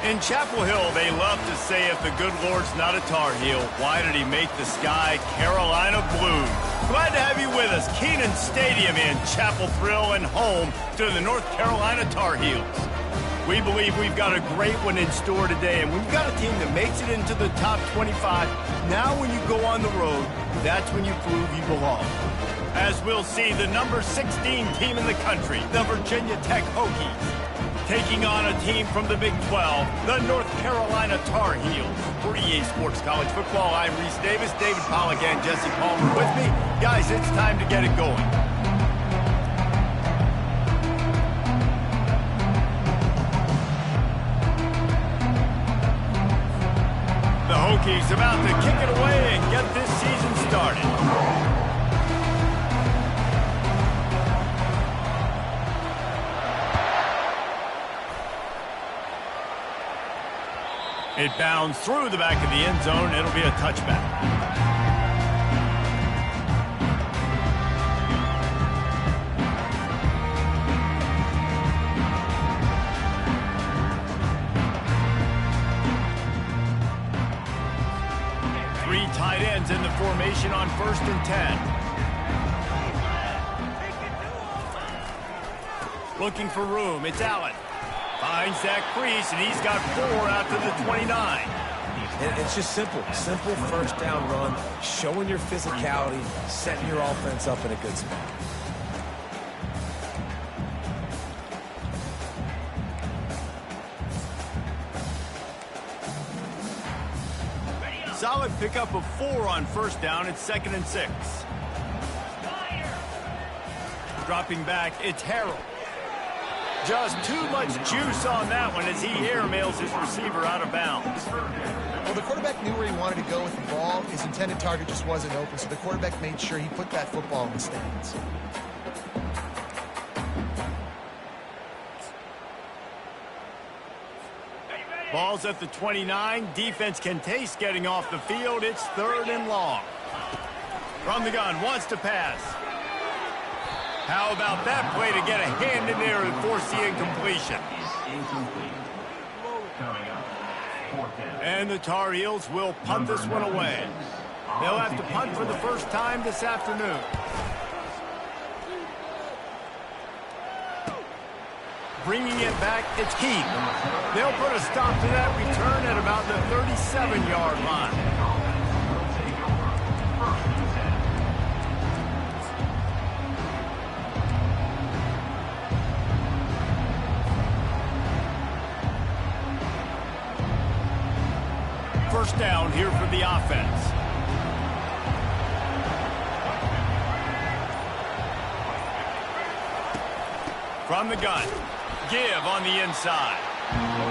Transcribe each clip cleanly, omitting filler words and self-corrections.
In Chapel Hill, they love to say if the good Lord's not a Tar Heel, why did he make the sky Carolina blue? Glad to have you with us. Kenan Stadium in Chapel Thrill and home to the North Carolina Tar Heels. We believe we've got a great one in store today, and we've got a team that makes it into the top 25. Now when you go on the road, that's when you prove you belong. As we'll see, the number 16 team in the country, the Virginia Tech Hokies, taking on a team from the Big 12, the North Carolina Tar Heels. For EA Sports College Football, I'm Reese Davis, David Pollack, and Jesse Palmer with me. Guys, it's time to get it going. The Hokies about to kick it away and get this season started. It bounds through the back of the end zone. It'll be a touchback. Three tight ends in the formation on 1st and 10. Looking for room. It's Allen. Finds that crease, and he's got 4 out to the 29. And it's just simple first down run, showing your physicality, setting your offense up in a good spot. Solid pickup of 4 on 1st down. It's 2nd and 6. Dropping back, it's Harrell. Just too much juice on that one as he airmails his receiver out of bounds. Well, the quarterback knew where he wanted to go with the ball. His intended target just wasn't open, so the quarterback made sure he put that football in the stands. Ball's at the 29. Defense can taste getting off the field. It's 3rd and long. From the gun, wants to pass. How about that play to get a hand in there and force the incompletion? And the Tar Heels will punt this one away. They'll have to punt for the first time this afternoon. Bringing it back, it's Keith. They'll put a stop to that return at about the 37-yard line. First down here for the offense. From the gun, give on the inside.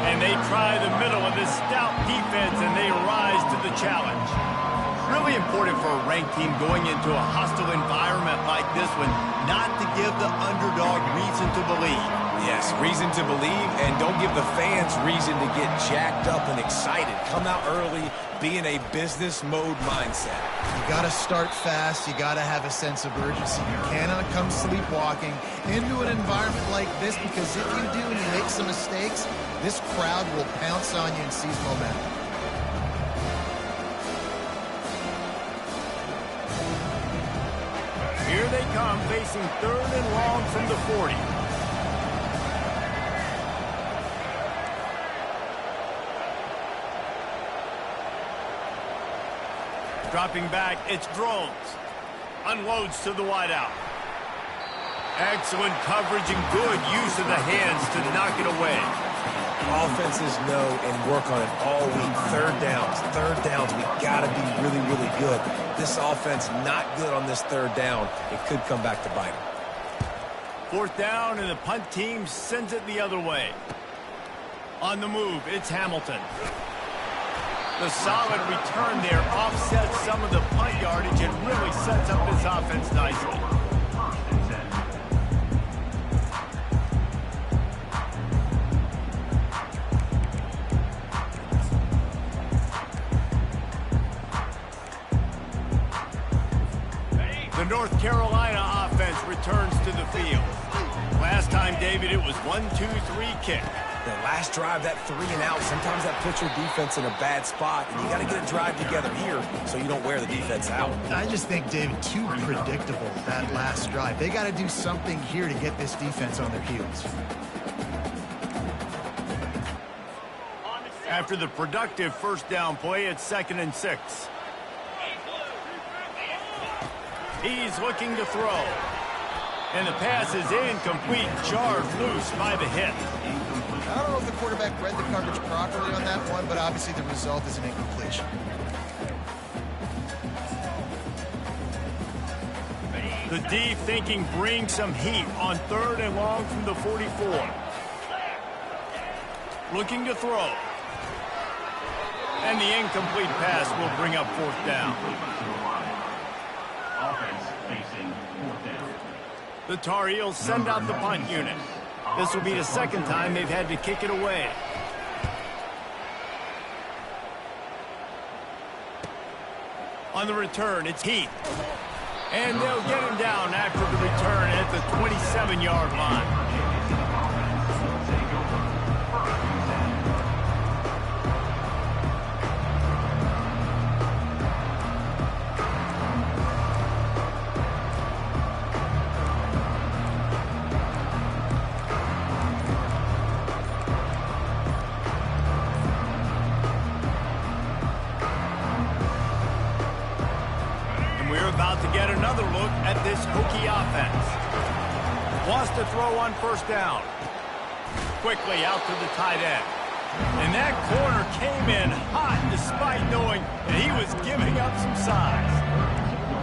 And they try the middle of this stout defense, and they rise to the challenge. Really important for a ranked team going into a hostile environment like this one, not to give the underdog reason to believe. Yes, reason to believe, and don't give the fans reason to get jacked up and excited. Come out early, be in a business mode mindset. You got to start fast. You got to have a sense of urgency. You cannot come sleepwalking into an environment like this, because if you do and you make some mistakes, this crowd will pounce on you and seize momentum. Here they come, facing 3rd and long from the 40. Dropping back, it's Drones. Unloads to the wideout. Excellent coverage and good use of the hands to knock it away. Offenses know and work on it all week. Third downs. We got to be really, really good. This offense not good on this 3rd down. It could come back to bite them. 4th down, and the punt team sends it the other way. On the move, it's Hamilton. The solid return there offsets some of the punt yardage and really sets up this offense nicely. The North Carolina offense returns to the field. Last time, David, it was 1-2-3 kick. The last drive, that 3 and out, sometimes that puts your defense in a bad spot, and you got to get a drive together here so you don't wear the defense out. I just think, David, too predictable, that last drive. They got to do something here to get this defense on their heels. After the productive first down play, it's 2nd and 6. He's looking to throw. And the pass is incomplete, jarred loose by the hit. I don't know if the quarterback read the coverage properly on that one, but obviously the result is an incompletion. The D thinking bring some heat on 3rd and long from the 44. Looking to throw. And the incomplete pass will bring up 4th down. The Tar Heels send out the punt unit. This will be the 2nd time they've had to kick it away. On the return, it's Heath. And they'll get him down after the return at the 27-yard line. About to get another look at this Hokie offense. Wants to throw on 1st down. Quickly out to the tight end. And that corner came in hot despite knowing that he was giving up some size.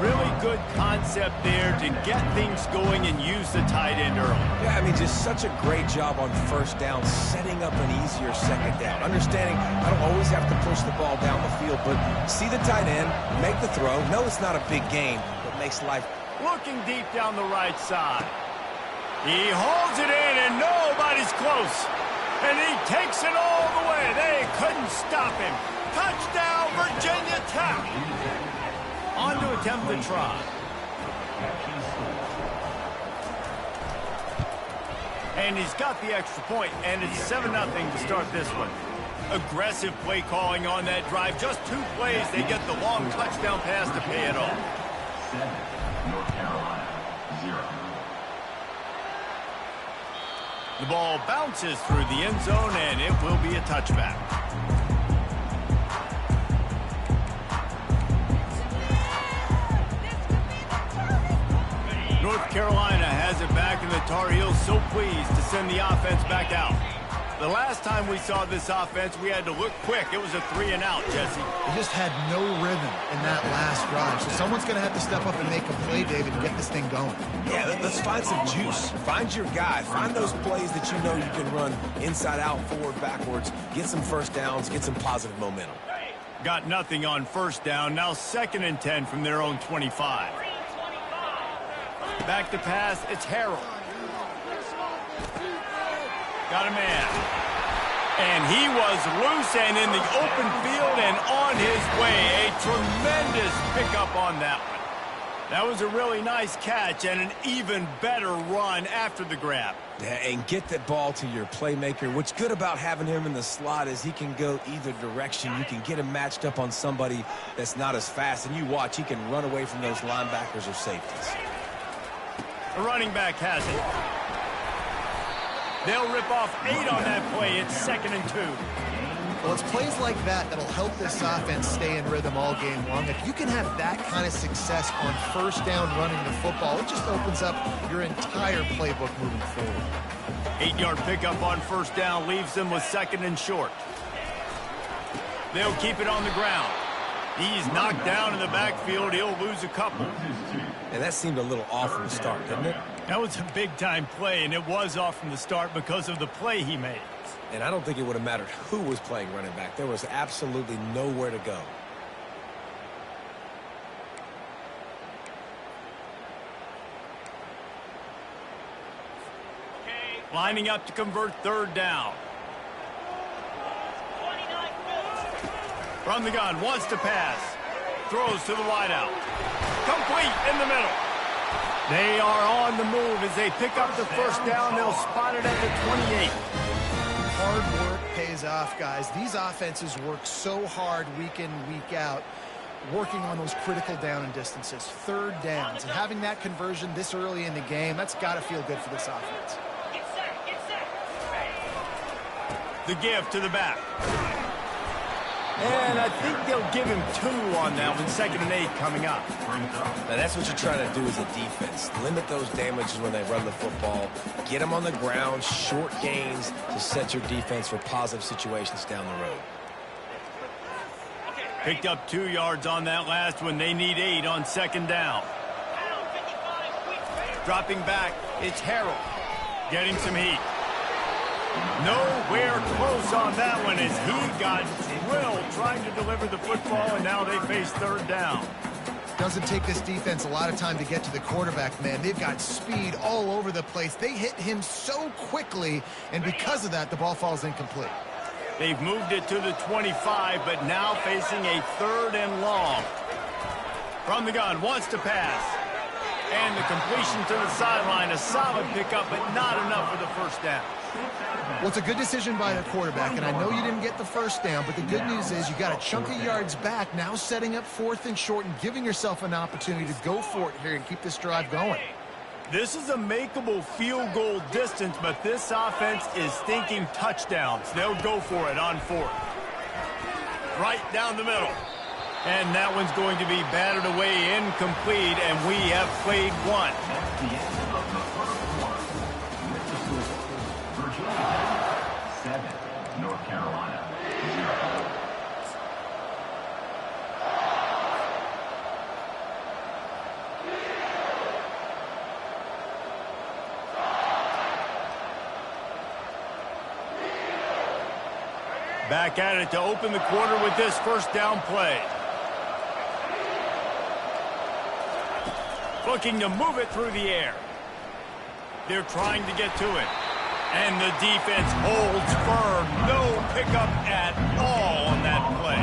Really good concept there to get things going and use the tight end early. Yeah, I mean, just such a great job on 1st down, setting up an easier 2nd down. Understanding I don't always have to push the ball down the field, but see the tight end, make the throw. No, it's not a big gain, but makes life. Looking deep down the right side. He holds it in, and nobody's close. And he takes it all the way. They couldn't stop him. Touchdown, Virginia Tech. On to attempt the try. And he's got the extra point, and it's 7-0 to start this one. Aggressive play calling on that drive. Just 2 plays, they get the long touchdown pass to pay it off. 7, North Carolina, 0. The ball bounces through the end zone, and it will be a touchback. North Carolina has it back, and the Tar Heels so pleased to send the offense back out. The last time we saw this offense, we had to look quick. It was a 3 and out, Jesse. They just had no rhythm in that last drive. So someone's going to have to step up and make a play, David, and get this thing going. Yeah, let's find some juice. Find your guy. Find those plays that you know you can run inside out, forward, backwards. Get some 1st downs. Get some positive momentum. Got nothing on 1st down. Now 2nd and 10 from their own 25. Back to pass, it's Harrell. Got a man. And he was loose and in the open field and on his way. A tremendous pickup on that one. That was a really nice catch and an even better run after the grab. Yeah, and get that ball to your playmaker. What's good about having him in the slot is he can go either direction. You can get him matched up on somebody that's not as fast, and you watch, he can run away from those linebackers or safeties. The running back has it. They'll rip off 8 on that play. It's 2nd and 2. Well, it's plays like that that'll help this offense stay in rhythm all game long. If you can have that kind of success on 1st down running the football, it just opens up your entire playbook moving forward. 8-yard pickup on 1st down leaves them with 2nd and short. They'll keep it on the ground. He's knocked down in the backfield. He'll lose a couple. And that seemed a little off from the start, didn't it? That was a big-time play, and it was off from the start because of the play he made. And I don't think it would have mattered who was playing running back. There was absolutely nowhere to go. Lining up to convert 3rd down. From the gun, wants to pass. Throws to the wideout. Complete in the middle. They are on the move as they pick up the first down. They'll spot it at the 28. Hard work pays off, guys. These offenses work so hard week in, week out, working on those critical down and distances, third downs. And having that conversion this early in the game, that's got to feel good for this offense. The give to the back. And I think they'll give him 2 on that one. 2nd and 8 coming up. Now that's what you're trying to do as a defense. Limit those damages when they run the football. Get them on the ground, short gains to set your defense for positive situations down the road. Picked up 2 yards on that last one. They need 8 on 2nd down. Dropping back, it's Harrell. Getting some heat. Nowhere close on that one as he got drilled trying to deliver the football, and now they face 3rd down. Doesn't take this defense a lot of time to get to the quarterback, man. They've got speed all over the place. They hit him so quickly, and because of that, the ball falls incomplete. They've moved it to the 25, but now facing a 3rd and long. From the gun, wants to pass. And the completion to the sideline, a solid pickup, but not enough for the first down. Well, it's a good decision by the quarterback, and I know you didn't get the first down, but the good news is you got a chunk of yards back, now setting up 4th and short and giving yourself an opportunity to go for it here and keep this drive going. This is a makeable field goal distance, but this offense is thinking touchdowns. They'll go for it on 4th. Right down the middle. And that one's going to be batted away incomplete, and we have played 1. At the end of the first quarter, Virginia 7, North Carolina 0. Back at it to open the quarter with this first down play. Looking to move it through the air. They're trying to get to it. And the defense holds firm. No pickup at all on that play.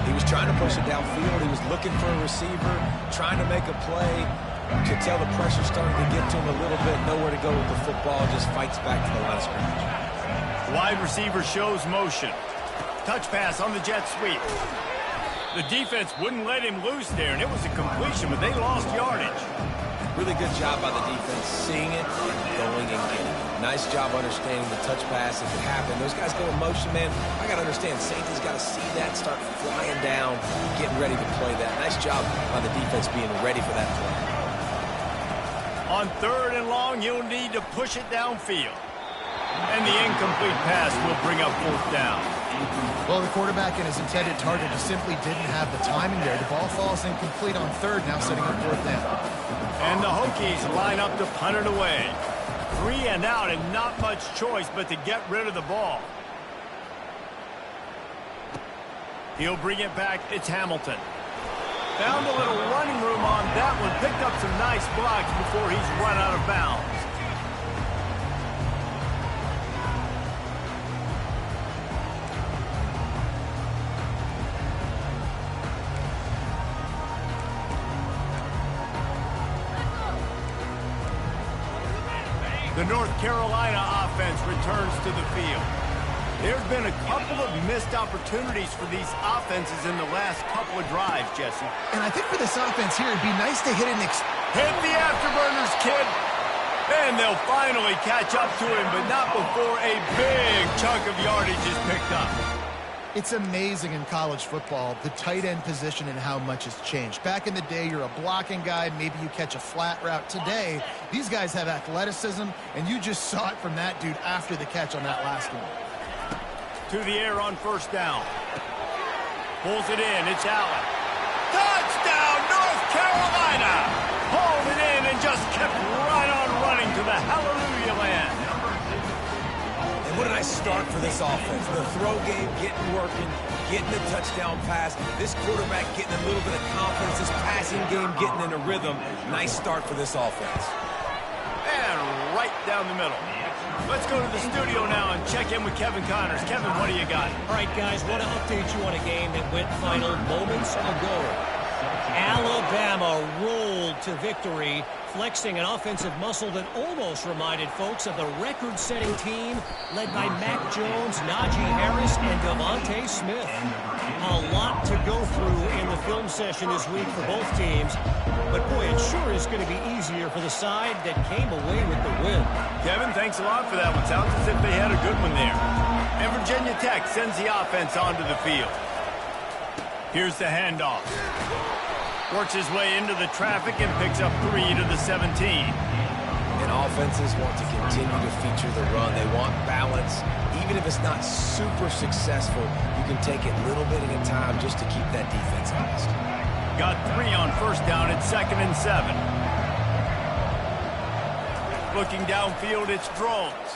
He was trying to push it downfield. He was looking for a receiver, trying to make a play. You could tell the pressure starting to get to him a little bit. Nowhere to go with the football. Just fights back to the line of scrimmage. Wide receiver shows motion. Touch pass on the jet sweep. The defense wouldn't let him loose there, and it was a completion, but they lost yardage. Really good job by the defense, seeing it and going and getting it. Nice job understanding the touch pass. If it happened, those guys go in motion, man. I got to understand, safety's got to see that, start flying down, getting ready to play that. Nice job by the defense being ready for that play. On 3rd and long, you'll need to push it downfield. And the incomplete pass will bring up 4th down. Well, the quarterback and his intended target just simply didn't have the timing there. The ball falls incomplete on 3rd, now setting up 4th down. And the Hokies line up to punt it away. 3 and out and not much choice but to get rid of the ball. He'll bring it back. It's Hamilton. Found a little running room on that one. Picked up some nice blocks before he's run out of bounds. The North Carolina offense returns to the field. There's been a couple of missed opportunities for these offenses in the last couple of drives, Jesse. And I think for this offense here, it'd be nice to hit hit the afterburners, kid. And they'll finally catch up to him, but not before a big chunk of yardage is picked up. It's amazing in college football, the tight end position and how much has changed. Back in the day, you're a blocking guy. Maybe you catch a flat route. Today, these guys have athleticism, and you just saw it from that dude after the catch on that last one. To the air on 1st down. Pulls it in. It's Allen. Touchdown, North Carolina! Hauled it in and just kept right on running to the hallelujah land. And what a nice start for this offense. The throw game getting working, getting the touchdown pass. This quarterback getting a little bit of confidence. This passing game getting in a rhythm. Nice start for this offense. And right down the middle. Let's go to the studio now and check in with Kevin Connors. Kevin, what do you got? All right, guys, want to update you on a game that went final moments ago. Alabama rolled to victory, flexing an offensive muscle that almost reminded folks of the record-setting team led by Mac Jones, Najee Harris, and Devontae Smith. A lot to go through in the film session this week for both teams, but boy, it sure is going to be easier for the side that came away with the win. Kevin, thanks a lot for that one. Sounds as if they had a good one there. And Virginia Tech sends the offense onto the field. Here's the handoff. Works his way into the traffic and picks up 3 to the 17. And offenses want to continue to feature the run. They want balance. Even if it's not super successful, you can take it little bit at a time just to keep that defense honest. Got 3 on first down at 2nd and 7. Looking downfield, it's Drones.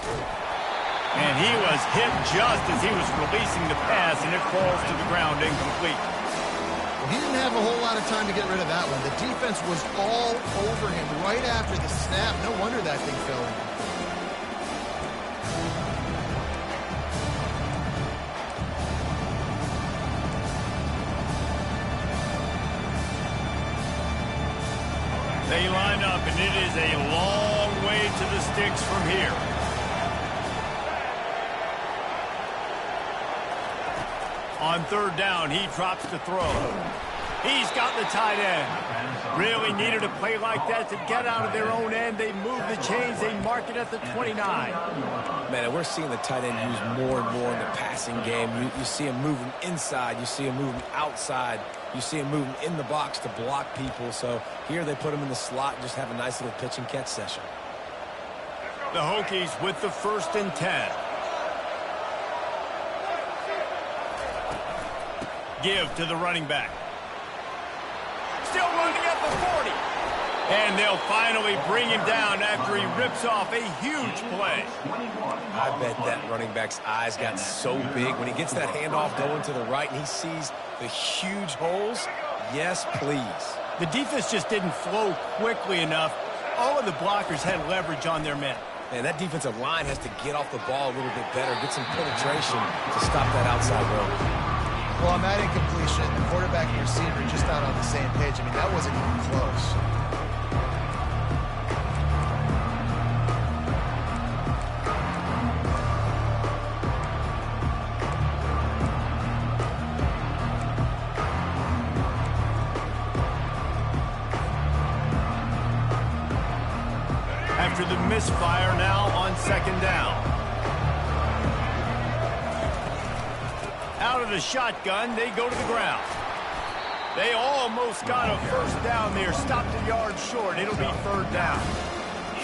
And he was hit just as he was releasing the pass, and it falls to the ground incomplete. Well, he didn't have a whole lot of time to get rid of that one. The defense was all over him right after the snap. No wonder that thing fell in. They line up, and it is a long way to the sticks from here. On 3rd down, he drops to throw. He's got the tight end. Really needed a play like that to get out of their own end. They move the chains. They mark it at the 29. Man, and we're seeing the tight end used more and more in the passing game. You see him moving inside. You see him moving outside. You see him moving in the box to block people. So here they put him in the slot and just have a nice little pitch and catch session. The Hokies with the 1st and 10. Give to the running back. Still running at the 40. And they'll finally bring him down after he rips off a huge play. I bet that running back's eyes got so big when he gets that handoff going to the right and he sees the huge holes. Yes, please. The defense just didn't flow quickly enough. All of the blockers had leverage on their men. Man, that defensive line has to get off the ball a little bit better, get some penetration to stop that outside run. Well, on that incompletion, the quarterback and receiver just not on the same page. I mean, that wasn't even close. After the misfire now on 2nd down. Out of the shotgun, they go to the ground. They almost got a 1st down there, stopped a yard short. It'll be 3rd down.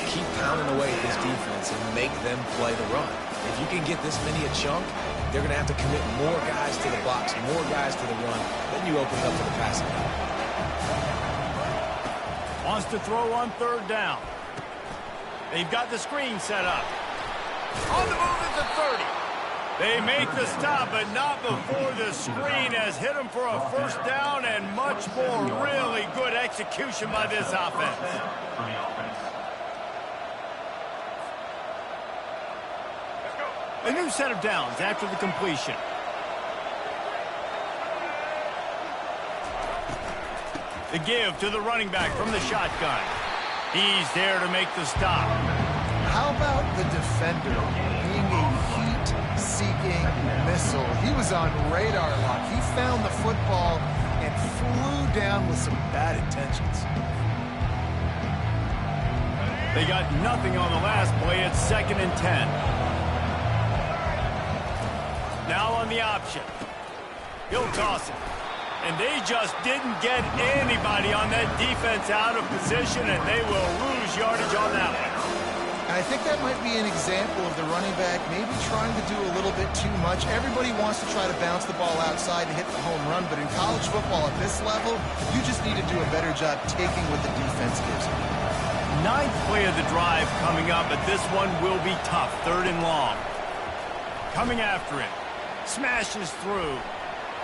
Keep pounding away at this defense and make them play the run. If you can get this many a chunk, they're going to have to commit more guys to the box, more guys to the run. Then you open it up for the passing game. Wants to throw on 3rd down. They've got the screen set up. On the move at the 30. They make the stop, but not before the screen has hit them for a 1st down and much more. Really good execution by this offense. A new set of downs after the completion. The give to the running back from the shotgun. He's there to make the stop. How about the defender being a heat-seeking missile? He was on radar lock. He found the football and flew down with some bad intentions. They got nothing on the last play. It's 2nd and 10. Now on the option. He'll toss it. And they just didn't get anybody on that defense out of position, and they will lose yardage on that one. I think that might be an example of the running back maybe trying to do a little bit too much. Everybody wants to try to bounce the ball outside and hit the home run, but in college football at this level, you just need to do a better job taking what the defense gives you. 9th play of the drive coming up, but this one will be tough. 3rd and long. Coming after it. Smashes through.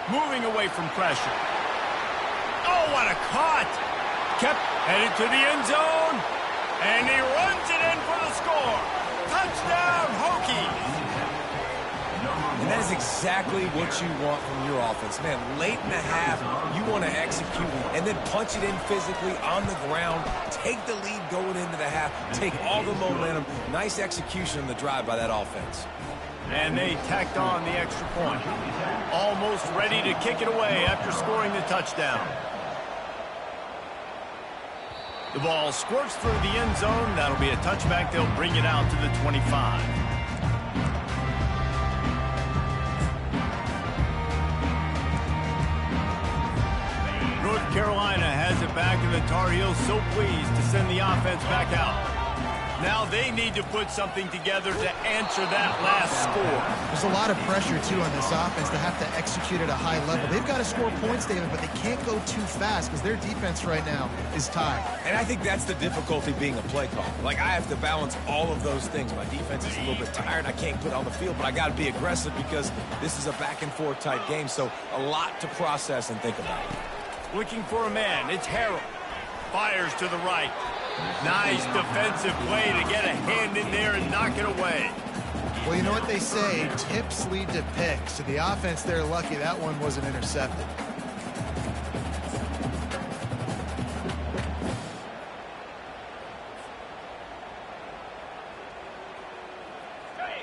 Moving away from pressure. Oh, what a caught! Kept headed to the end zone. And he runs it in for the score. Touchdown, Hokies! And that is exactly what you want from your offense. Man, late in the half, you want to execute and then punch it in physically on the ground, take the lead going into the half, take all the momentum. Nice execution on the drive by that offense. And they tacked on the extra point. Almost ready to kick it away after scoring the touchdown. The ball squirts through the end zone. That'll be a touchback. They'll bring it out to the 25. North Carolina has it back, and the Tar Heels so pleased to send the offense back out. Now they need to put something together to answer that last score. There's a lot of pressure, too, on this offense to have to execute at a high level. They've got to score points, David, but they can't go too fast because their defense right now is tied. And I think that's the difficulty being a play caller. Like, I have to balance all of those things. My defense is a little bit tired. I can't put on the field, but I got to be aggressive because this is a back-and-forth type game, so a lot to process and think about. Looking for a man. It's Harrell. Fires to the right. Nice defensive play to get a hand in there and knock it away. Well, you know what they say, tips lead to picks. To the offense, they're lucky that one wasn't intercepted.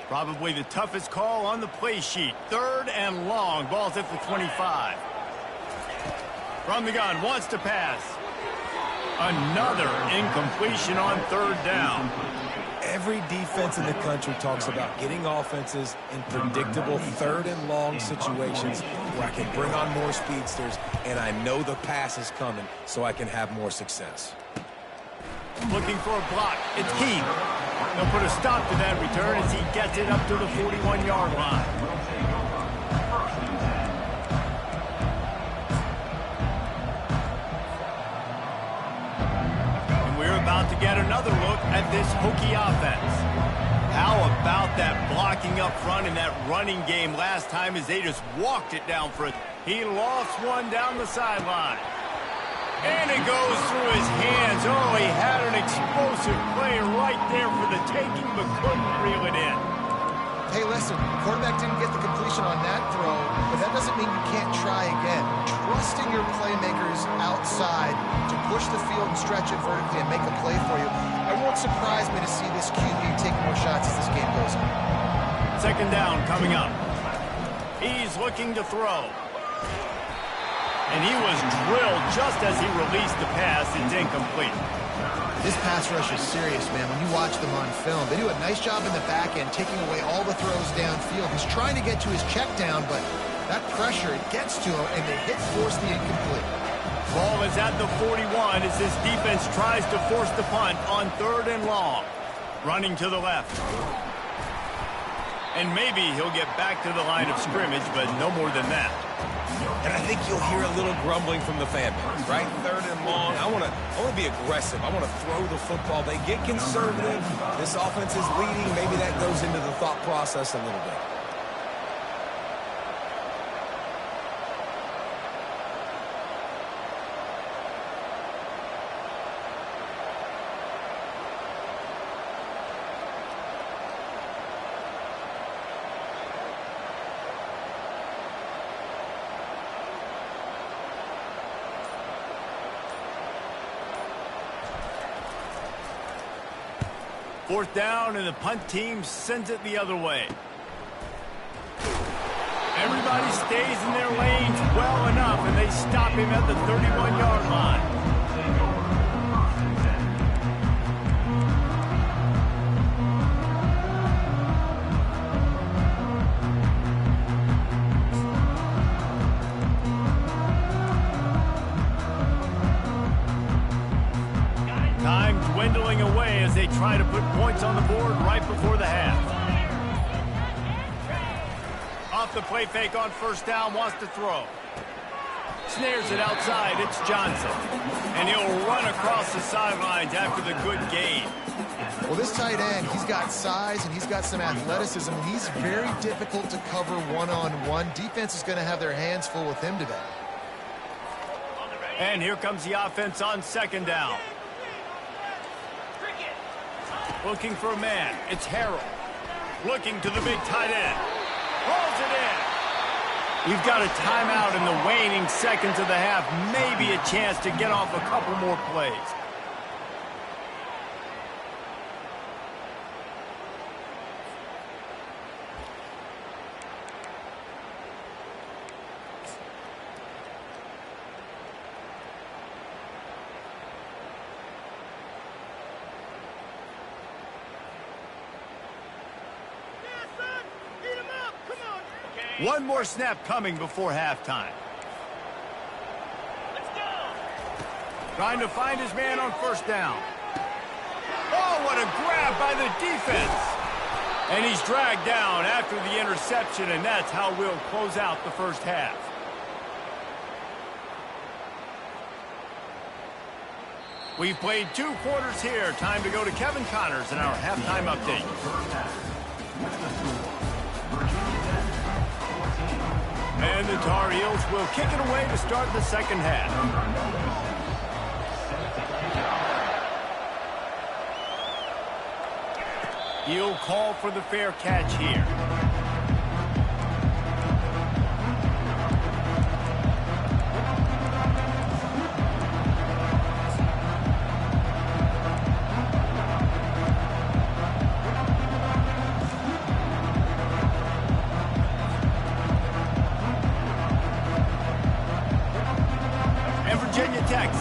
Probably the toughest call on the play sheet. 3rd and long. Ball's at the 25. From the gun, wants to pass. Another incompletion on 3rd down. Every defense in the country talks about getting offenses in predictable 3rd and long situations where I can bring on more speedsters and I know the pass is coming so I can have more success. Looking for a block. It's Keith. They'll put a stop to that return as he gets it up to the 41-yard line. About to get another look at this Hokie offense. How about that blocking up front in that running game last time as they just walked it down for it. He lost one down the sideline. And it goes through his hands. Oh, he had an explosive play right there for the taking, but couldn't reel it in. Hey, listen, quarterback didn't get the completion on that throw, but that doesn't mean you can't try again. Trusting your playmakers outside to push the field and stretch it vertically and make a play for you. It won't surprise me to see this QB take more shots as this game goes on. 2nd down coming up. He's looking to throw. And he was drilled just as he released the pass. It's incomplete. This pass rush is serious, man. When you watch them on film, they do a nice job in the back end, taking away all the throws downfield. He's trying to get to his check down, but that pressure, it gets to him, and they force the incomplete. Ball is at the 41 as this defense tries to force the punt on 3rd and long. Running to the left. And maybe he'll get back to the line of scrimmage, but no more than that. And I think you'll hear a little grumbling from the fan base, right? 3rd and long. I want to be aggressive. I want to throw the football. They get conservative. This offense is leading. Maybe that goes into the thought process a little bit. Fourth down, and the punt team sends it the other way. Everybody stays in their lanes well enough, and they stop him at the 31-yard line. Time dwindling away as they try to put points on the board right before the half. Off the play fake on 1st down, wants to throw. Snares it outside, it's Johnson. And he'll run across the sidelines after the good gain. Well, this tight end, he's got size and he's got some athleticism. He's very difficult to cover one-on-one. Defense is going to have their hands full with him today. And here comes the offense on 2nd down. Looking for a man. It's Harrell. Looking to the big tight end. Rolls it in. We've got a timeout in the waning seconds of the half. Maybe a chance to get off a couple more plays. One more snap coming before halftime. Let's go. Trying to find his man on first down. Oh, what a grab by the defense. And he's dragged down after the interception, and that's how we'll close out the first half. We've played 2 quarters here. Time to go to Kevin Connors in our halftime update. And the Tar Heels will kick it away to start the second half. He'll call for the fair catch here.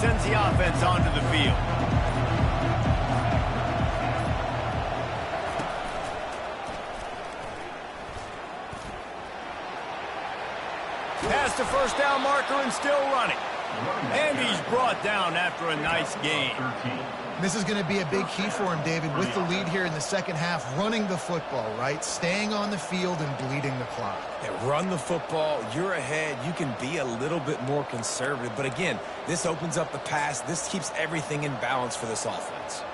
Sends the offense onto the field. Past the first down marker and still running. And he's brought down after a nice gain. This is going to be a big key for him, David, with the lead here in the second half, running the football, right? Staying on the field and bleeding the clock. Yeah, run the football. You're ahead. You can be a little bit more conservative. But again, this opens up the pass. This keeps everything in balance for this offense.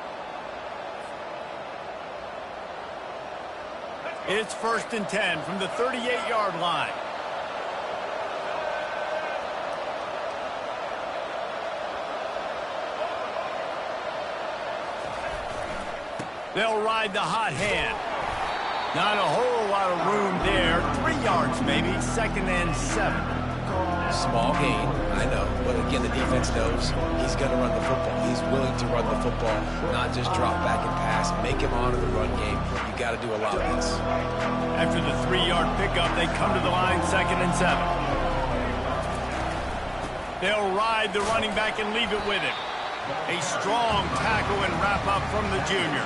It's 1st and 10 from the 38-yard line. They'll ride the hot hand. Not a whole lot of room there. 3 yards maybe. 2nd and 7. Small gain, I know. But again, the defense knows he's going to run the football. He's willing to run the football, not just drop back and pass. Make him honor the run game. You got to do a lot of this. After the 3-yard pickup, they come to the line 2nd and 7. They'll ride the running back and leave it with him. A strong tackle and wrap up from the junior.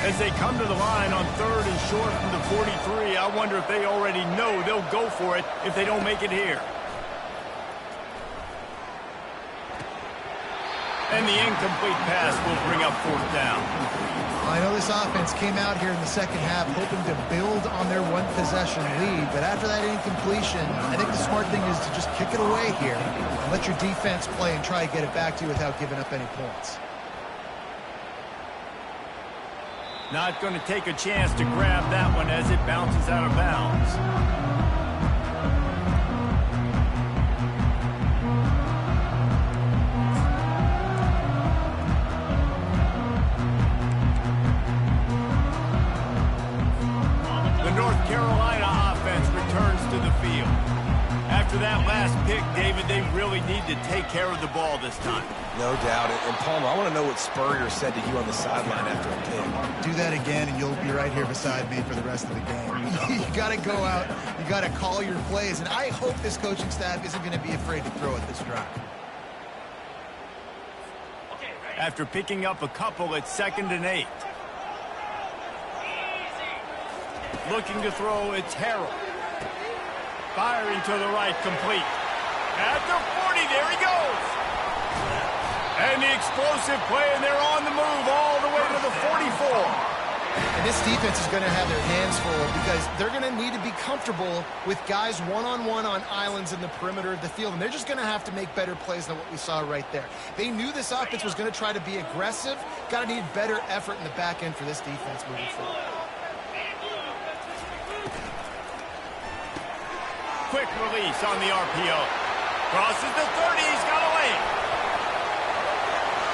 As they come to the line on 3rd and short from the 43, I wonder if they already know they'll go for it if they don't make it here. And the incomplete pass will bring up 4th down. I know this offense came out here in the second half hoping to build on their one possession lead, but after that incompletion, I think the smart thing is to just kick it away here and let your defense play and try to get it back to you without giving up any points. Not going to take a chance to grab that one as it bounces out of bounds. The North Carolina offense returns to the field. After that last pick, David, they really need to take care of the ball this time. No doubt. And Palmer, I want to know what Spurrier said to you on the sideline after a pick. Do that again, and you'll be right here beside me for the rest of the game. You got to go out. You got to call your plays, and I hope this coaching staff isn't going to be afraid to throw at this drive. After picking up a couple at 2nd and 8. Looking to throw, it's Harrell. Firing to the right, complete. At the 40, there he goes. And the explosive play, and they're on the move all the way to the 44. And this defense is going to have their hands full because they're going to need to be comfortable with guys one-on-one on islands in the perimeter of the field. And they're just going to have to make better plays than what we saw right there. They knew this offense was going to try to be aggressive. Got to need better effort in the back end for this defense moving forward. Quick release on the RPO. Crosses the 30. He's got away.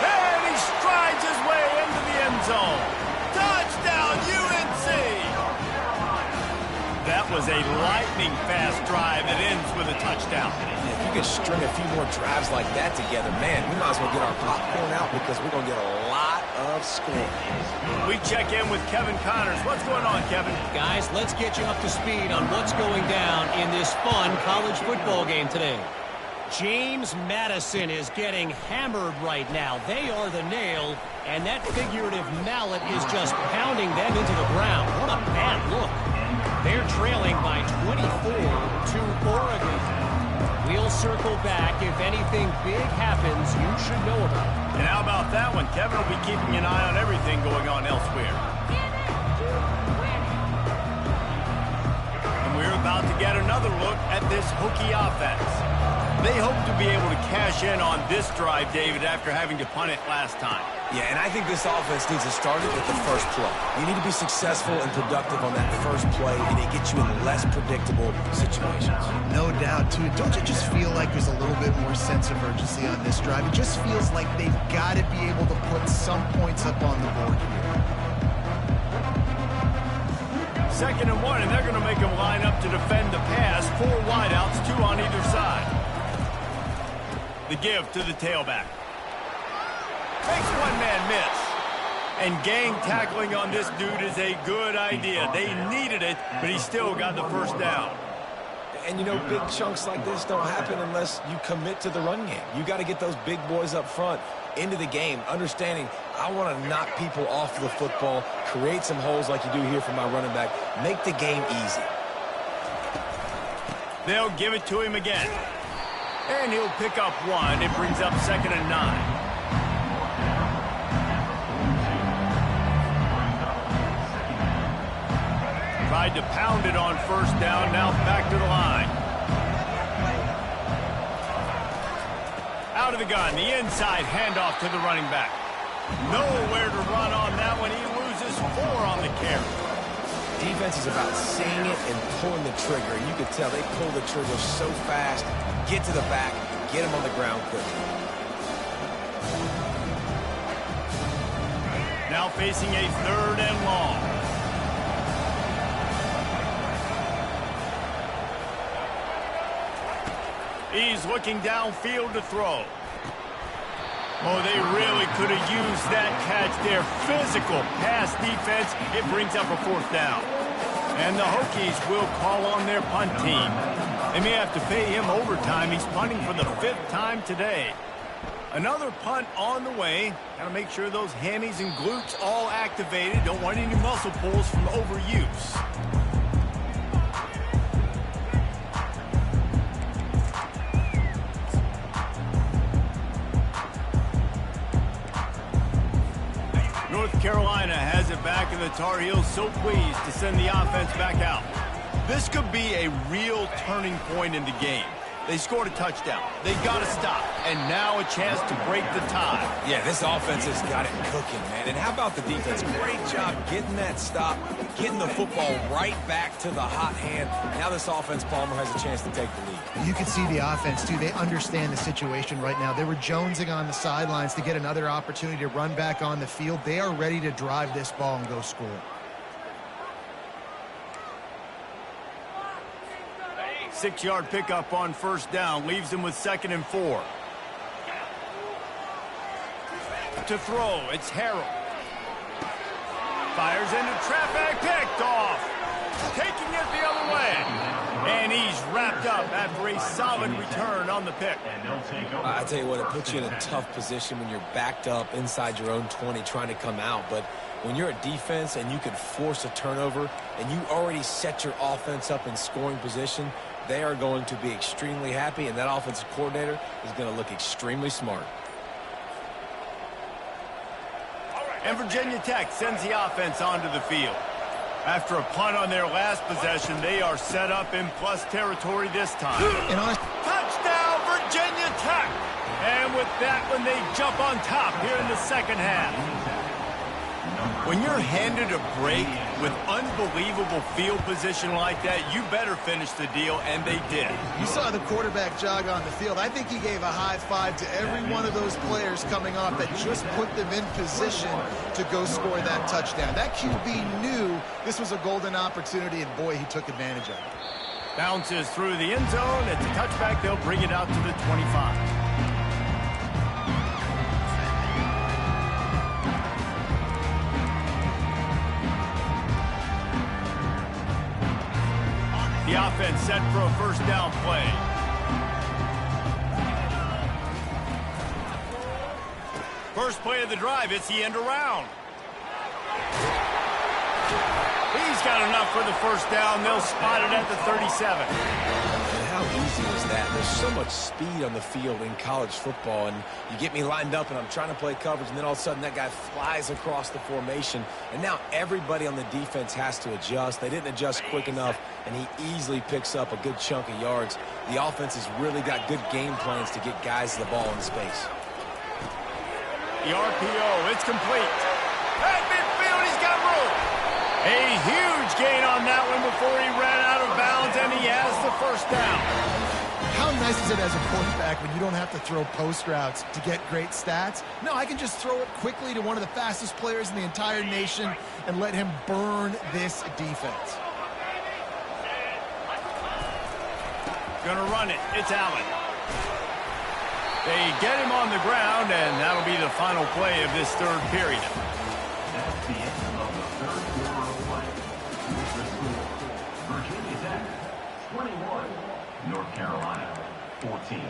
And he strides his way into the end zone. Touchdown, UNC! That was a lightning-fast drive that ends with a touchdown. If you could string a few more drives like that together, man, we might as well get our popcorn out because we're going to get a lot of scoring. We check in with Kevin Connors. What's going on, Kevin? Guys, let's get you up to speed on what's going down in this fun college football game today. James Madison is getting hammered right now. They are the nail, and that figurative mallet is just pounding them into the ground. What a bad look. They're trailing by 24 to Oregon. We'll circle back. If anything big happens, you should know about it. And how about that one? Kevin will be keeping an eye on everything going on elsewhere. And we're about to get another look at this Hokie offense. They hope to be able to cash in on this drive, David, after having to punt it last time. Yeah, and I think this offense needs to start it with the first play. You need to be successful and productive on that first play, and it gets you in less predictable situations. No doubt, too. Don't you just feel like there's a little bit more sense of urgency on this drive? It just feels like they've got to be able to put some points up on the board here. 2nd and 1, and they're going to make them line up to defend the pass. 4 wideouts, 2 on either side. The give to the tailback. Makes one man miss. And gang tackling on this dude is a good idea. They needed it, but he still got the first down. And, you know, big chunks like this don't happen unless you commit to the run game. You got to get those big boys up front into the game, understanding I want to knock people off the football, create some holes like you do here for my running back, make the game easy. They'll give it to him again. And he'll pick up 1. It brings up 2nd and 9. Tried to pound it on 1st down, now back to the line. Out of the gun, the inside handoff to the running back. Nowhere to run on that one. He loses 4 on the carry. Defense is about seeing it and pulling the trigger. You can tell they pull the trigger so fast, get to the back, get him on the ground quickly. Now facing a 3rd and long. He's looking downfield to throw. Oh, they really could have used that catch there. Physical pass defense. It brings up a 4th down. And the Hokies will call on their punt team. They may have to pay him overtime. He's punting for the 5th time today. Another punt on the way. Got to make sure those hammies and glutes all activated. Don't want any muscle pulls from overuse. North Carolina has it back, and the Tar Heels so pleased to send the offense back out. This could be a real turning point in the game. They scored a touchdown. They got to stop, and now a chance to break the tie. Yeah, this offense has got it cooking, man. And how about the defense? Great job getting that stop, getting the football right back to the hot hand. Now this offense, Palmer, has a chance to take the lead. You can see the offense, too. They understand the situation right now. They were jonesing on the sidelines to get another opportunity to run back on the field. They are ready to drive this ball and go score. Six-yard pickup on 1st down. Leaves him with 2nd and 4. To throw, it's Harrell. Fires into traffic, picked off. Taking it the other way. And he's wrapped up after a solid return on the pick. I tell you what, it puts you in a tough position when you're backed up inside your own 20 trying to come out. But when you're a defense and you can force a turnover and you already set your offense up in scoring position, they are going to be extremely happy, and that offensive coordinator is going to look extremely smart. And Virginia Tech sends the offense onto the field. After a punt on their last possession, they are set up in plus territory this time. Touchdown, Virginia Tech! And with that one, they jump on top here in the second half. When you're handed a break with unbelievable field position like that, you better finish the deal, and they did. You saw the quarterback jog on the field. I think he gave a high five to every one of those players coming off that just put them in position to go score that touchdown. That QB knew this was a golden opportunity, and boy, he took advantage of it. Bounces through the end zone. It's a touchback. They'll bring it out to the 25. The offense set for a first down play. First play of the drive, it's the end around. He's got enough for the first down. They'll spot it at the 37. And how easy was that? There's so much speed on the field in college football, and you get me lined up and I'm trying to play coverage, and then all of a sudden that guy flies across the formation, and now everybody on the defense has to adjust. They didn't adjust quick enough, and he easily picks up a good chunk of yards. The offense has really got good game plans to get guys the ball in space. The RPO, it's complete. At midfield, he's got room. A huge gain on that one before he ran out of bounds, and he has the first down. How nice is it as a quarterback when you don't have to throw post routes to get great stats? No, I can just throw it quickly to one of the fastest players in the entire nation and let him burn this defense. Gonna run it. It's Allen. They get him on the ground, and that'll be the final play of this third period. That's the end of the third quarter of play. With the score, Virginia Tech 21, North Carolina 14.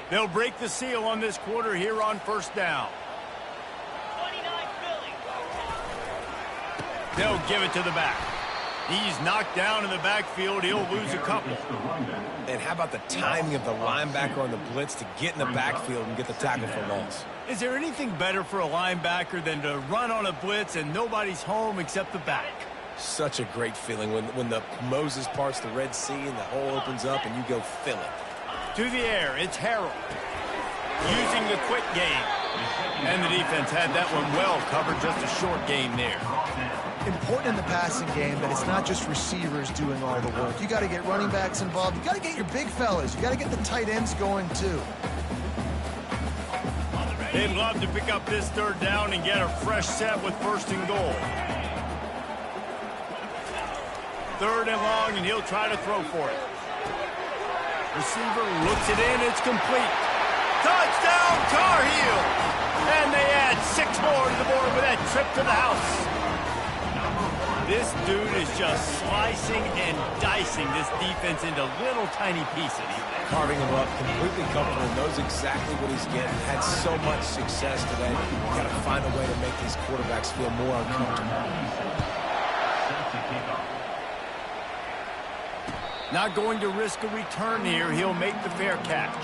They'll break the seal on this quarter here on first down. They'll give it to the back. He's knocked down in the backfield. He'll lose a couple. And how about the timing of the linebacker on the blitz to get in the backfield and get the tackle for loss? Is there anything better for a linebacker than to run on a blitz and nobody's home except the back? Such a great feeling when the Moses parts the Red Sea and the hole opens up and you go fill it. To the air, it's Harrell. Using the quick game. And the defense had that one well covered, just a short game there. Important in the passing game that it's not just receivers doing all the work. You got to get running backs involved. You got to get your big fellas. You got to get the tight ends going too. They'd love to pick up this third down and get a fresh set with first and goal. Third and long, and he'll try to throw for it. Receiver looks it in. It's complete. Touchdown, Tar Heels! And they add 6 more to the board with that trip to the house. This dude is just slicing and dicing this defense into little tiny pieces. Carving him up, completely comfortable, knows exactly what he's getting, had so much success today. You got to find a way to make these quarterbacks feel more uncomfortable. Not going to risk a return here. He'll make the fair catch.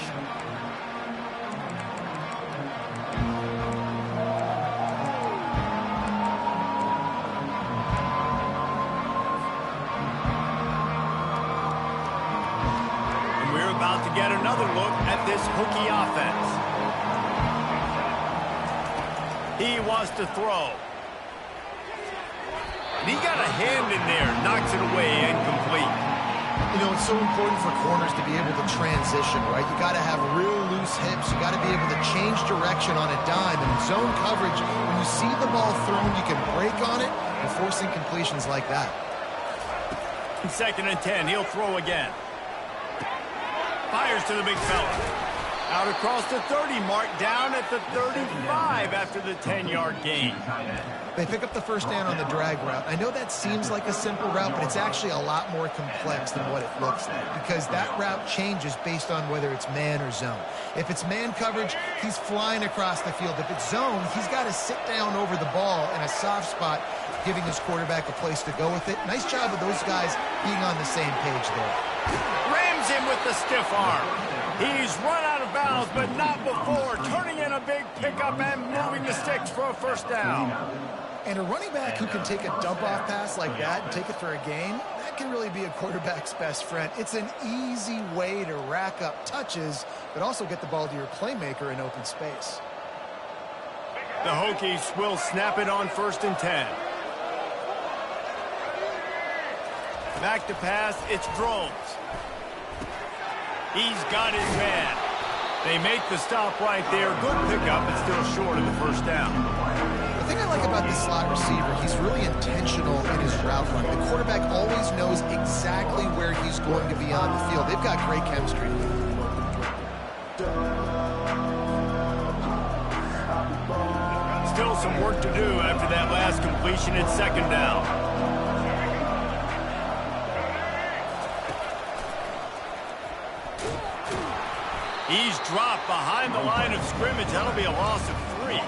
About to get another look at this hooky offense. He wants to throw. And he got a hand in there, knocks it away, incomplete. You know, it's so important for corners to be able to transition, right? You got to have real loose hips. You got to be able to change direction on a dime. And in zone coverage, when you see the ball thrown, you can break on it and force incompletions like that. Second and 10, he'll throw again. Fires to the big fella. Out across the 30 mark, down at the 35 after the 10-yard gain. They pick up the first down on the drag route. I know that seems like a simple route, but it's actually a lot more complex than what it looks like because that route changes based on whether it's man or zone. If it's man coverage, he's flying across the field. If it's zone, he's got to sit down over the ball in a soft spot, giving his quarterback a place to go with it. Nice job of those guys being on the same page there. Jams him with the stiff arm. He's run out of bounds, but not before turning in a big pickup and moving the sticks for a first down. And a running back who can take a dump-off pass like that and take it for a gain, that can really be a quarterback's best friend. It's an easy way to rack up touches, but also get the ball to your playmaker in open space. The Hokies will snap it on 1st and 10. Back to pass, it's Drones. He's got his man. They make the stop right there. Good pickup, but still short of the first down. The thing I like about this slot receiver, he's really intentional in his route running. The quarterback always knows exactly where he's going to be on the field. They've got great chemistry. Still some work to do after that last completion at 2nd down. He's dropped behind the line of scrimmage. That'll be a loss of 3.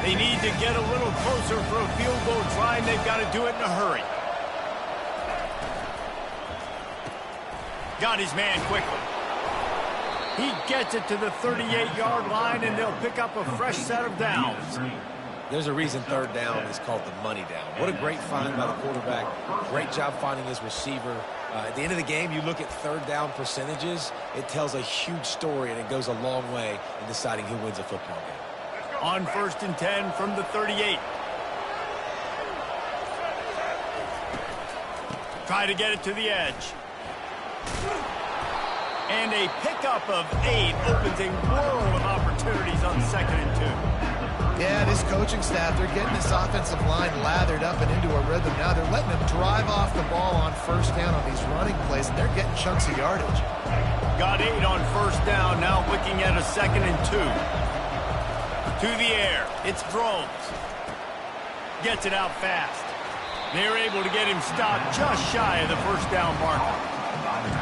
They need to get a little closer for a field goal try, and they've got to do it in a hurry. Got his man quickly. He gets it to the 38-yard line, and they'll pick up a fresh set of downs. There's a reason 3rd down is called the money down. What a great find by the quarterback. Great job finding his receiver. At the end of the game, you look at 3rd down percentages. It tells a huge story, and it goes a long way in deciding who wins a football game. On 1st and 10 from the 38. Try to get it to the edge. And a pickup of 8 opens a world of opportunities on 2nd and 2. Yeah, this coaching staff, they're getting this offensive line lathered up and into a rhythm. Now they're letting them drive off the ball on 1st down on these running plays, and they're getting chunks of yardage. Got 8 on 1st down, now looking at a 2nd and 2. To the air, it's Drones. Gets it out fast. They're able to get him stopped just shy of the 1st down marker.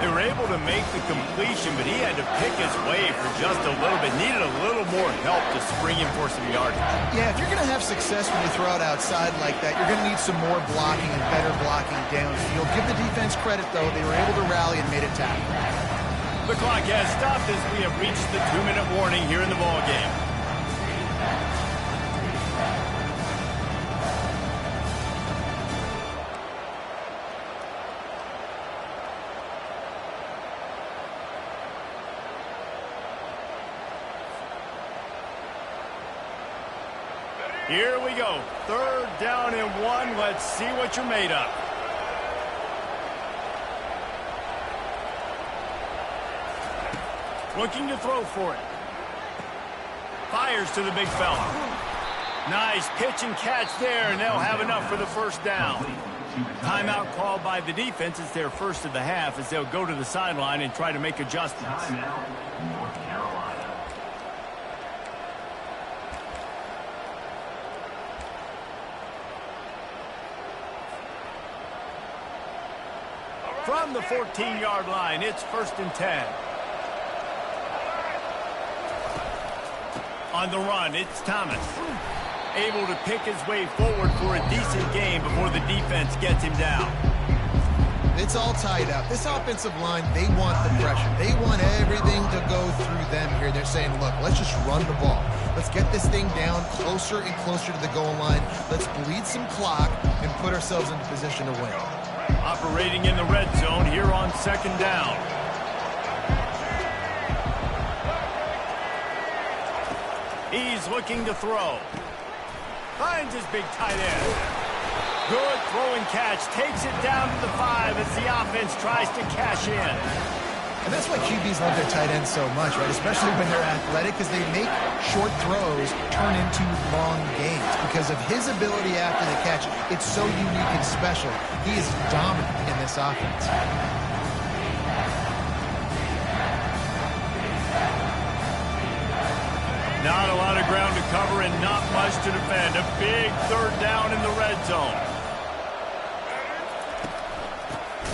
They were able to make the completion, but he had to pick his way for just a little bit. Needed a little more help to spring him for some yardage. Yeah, if you're going to have success when you throw it outside like that, you're going to need some more blocking and better blocking downfield. Give the defense credit, though. They were able to rally and made it tackle. The clock has stopped as we have reached the 2-minute warning here in the ballgame. Here we go. 3rd down and 1. Let's see what you're made of. Looking to throw for it. Fires to the big fella. Nice pitch and catch there, and they'll have enough for the 1st down. Timeout called by the defense. It's their first of the half as they'll go to the sideline and try to make adjustments. From the 14-yard line, it's 1st and 10. On the run, it's Thomas. Able to pick his way forward for a decent game before the defense gets him down. It's all tied up. This offensive line, they want the pressure. They want everything to go through them here. They're saying, look, let's just run the ball. Let's get this thing down closer and closer to the goal line. Let's bleed some clock and put ourselves into position to win. Operating in the red zone here on 2nd down. He's looking to throw. Finds his big tight end. Good throw and catch. Takes it down to the 5 as the offense tries to cash in. And that's why QBs love their tight ends so much, right? Especially when they're athletic, because they make short throws turn into long gains. Because of his ability after the catch, it's so unique and special. He is dominant in this offense. Not a lot of ground to cover and not much to defend. A big third down in the red zone.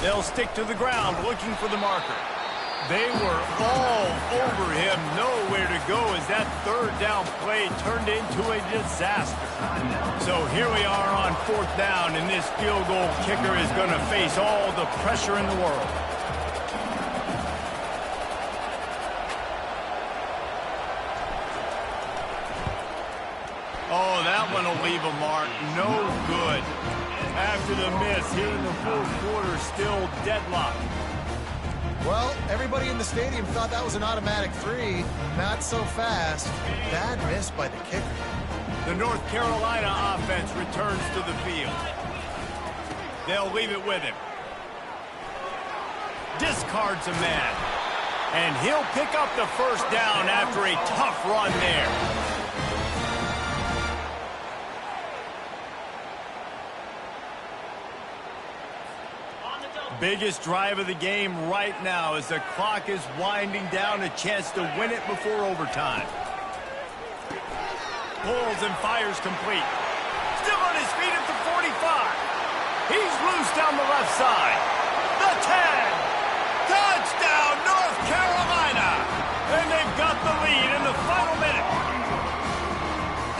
They'll stick to the ground looking for the marker. They were all over him. Nowhere to go as that third down play turned into a disaster. So here we are on fourth down, and this field goal kicker is going to face all the pressure in the world. Oh, that one will leave a mark. No good. After the miss here in the fourth quarter, still deadlocked. Well, everybody in the stadium thought that was an automatic 3. Not so fast. Bad miss by the kicker. The North Carolina offense returns to the field. They'll leave it with him. Discards a man. And he'll pick up the first down after a tough run there. Biggest drive of the game right now as the clock is winding down, a chance to win it before overtime. Pulls and fires complete. Still on his feet at the 45. He's loose down the left side. The 10. Touchdown, North Carolina. And they've got the lead in the final minute.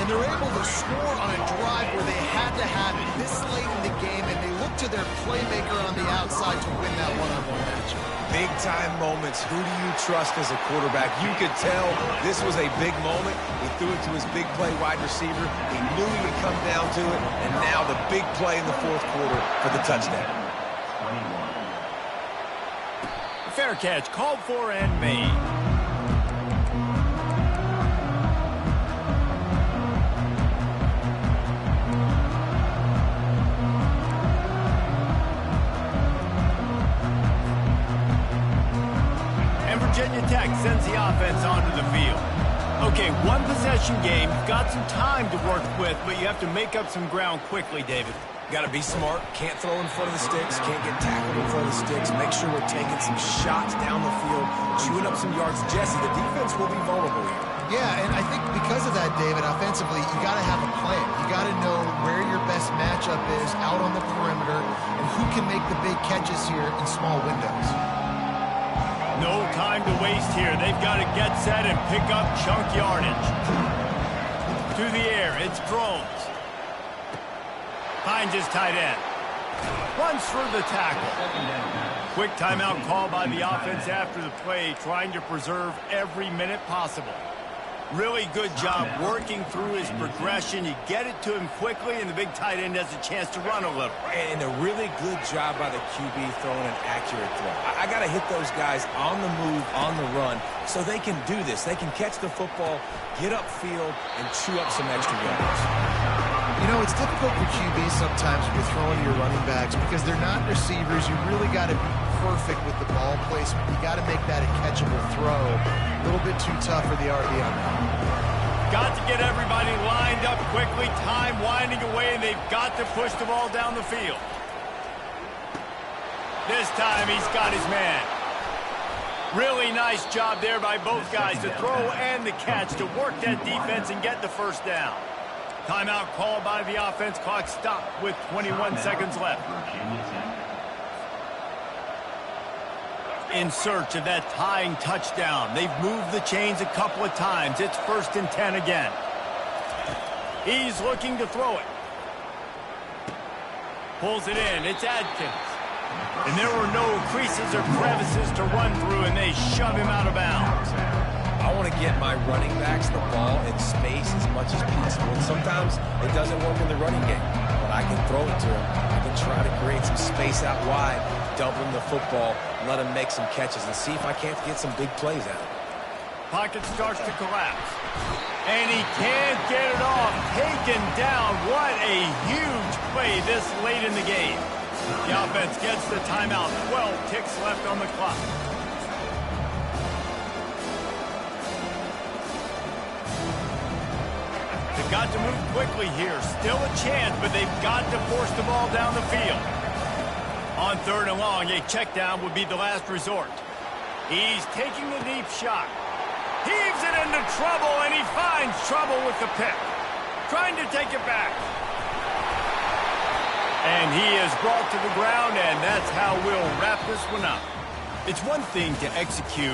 And they're able to score on a drive where they had to have it this late in the game, and they look to their playmaker on the outside to win that one-on-one matchup. Big-time moments. Who do you trust as a quarterback? You could tell this was a big moment. He threw it to his big play wide receiver. He knew he would come down to it, and now the big play in the fourth quarter for the touchdown. Fair catch called for and made. Virginia Tech sends the offense onto the field. Okay, one possession game. You've got some time to work with, but you have to make up some ground quickly, David. Got to be smart. Can't throw in front of the sticks. Can't get tackled in front of the sticks. Make sure we're taking some shots down the field, chewing up some yards. Jesse, the defense will be vulnerable here. Yeah, and I think because of that, David, offensively, you got to have a plan. You got to know where your best matchup is out on the perimeter and who can make the big catches here in small windows. No time to waste here. They've got to get set and pick up chunk yardage. To the air, it's Drones. Finds his tight end. Runs through the tackle. Quick timeout call by the offense after the play, trying to preserve every minute possible. Really good job working through his progression. You get it to him quickly, and the big tight end has a chance to run a little. And a really good job by the QB throwing an accurate throw. I got to hit those guys on the move, on the run, so they can do this. They can catch the football, get upfield, and chew up some extra yards. You know, it's difficult for QBs sometimes when you're throwing to your running backs because they're not receivers. You really got to be perfect with the ball placement. You got to make that a catchable throw. A little bit too tough for the RB on that. Got to get everybody lined up quickly. Time winding away, and they've got to push the ball down the field. This time he's got his man. Really nice job there by both guys to throw and the catch to work that defense and get the first down. Timeout called by the offense. Clock stopped with 21 seconds left. In search of that tying touchdown. They've moved the chains a couple of times. It's 1st and 10 again. He's looking to throw it. Pulls it in. It's Adkins. And there were no creases or crevices to run through, and they shove him out of bounds. I want to get my running backs the ball in space as much as possible. And sometimes it doesn't work in the running game, but I can throw it to him. I can try to create some space out wide, dump him the football, let him make some catches, and see if I can't get some big plays out of it. Pocket starts to collapse. And he can't get it off. Taken down. What a huge play this late in the game. The offense gets the timeout. 12 ticks left on the clock. They've got to move quickly here. Still a chance, but they've got to force the ball down the field. On 3rd and long, a check down would be the last resort. He's taking the deep shot. Heaves it into trouble, and he finds trouble with the pick. Trying to take it back. And he is brought to the ground, and that's how we'll wrap this one up. It's one thing to execute